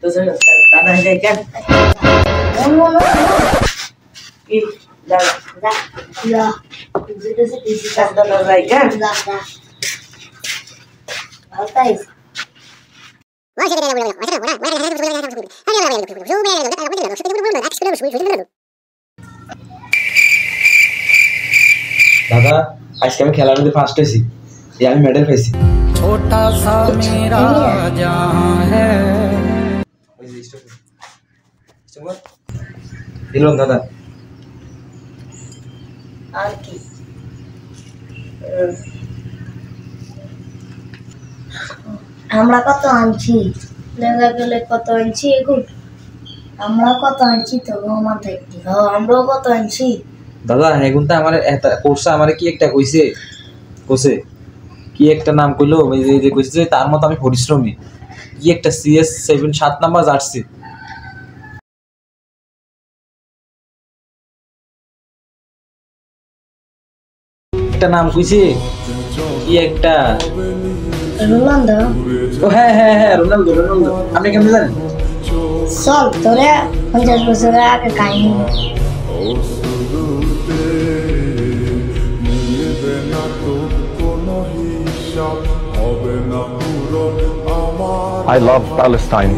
দাদা যাই কেন কি দাদা দাদা দাদা যাই কেন দাদা আজকে আমি খেলার মধ্যে ফার্স্ট হয়েছি, আমি মেডেল পেয়েছি। ছোটা সা মেরা জাহাঁ হ্যায় দিলাম দাদা। আর কি আমরা কত আনছি লেগা গেলে কত আনছি এখন আমরা কত আনছি তো আমার দেখতে আমরাও কত আনছি দাদা এখন তো আমার কোর্সে আমার কি একটা কইছে কোসে কি একটা নাম কইলো যে কইছে যে তার মতো আমি পরিশ্রমী কি একটা CS 7 নাম্বার জার্সি একটা নাম কইছে কি একটা রোনাল্ডো। ও হ্যাঁ হ্যাঁ হ্যাঁ রোনাল্ডো রোনাল্ডো। আপনি কেমন জানেন? চল তোরে 50 বছর আগে কাহিনী I love Palestine.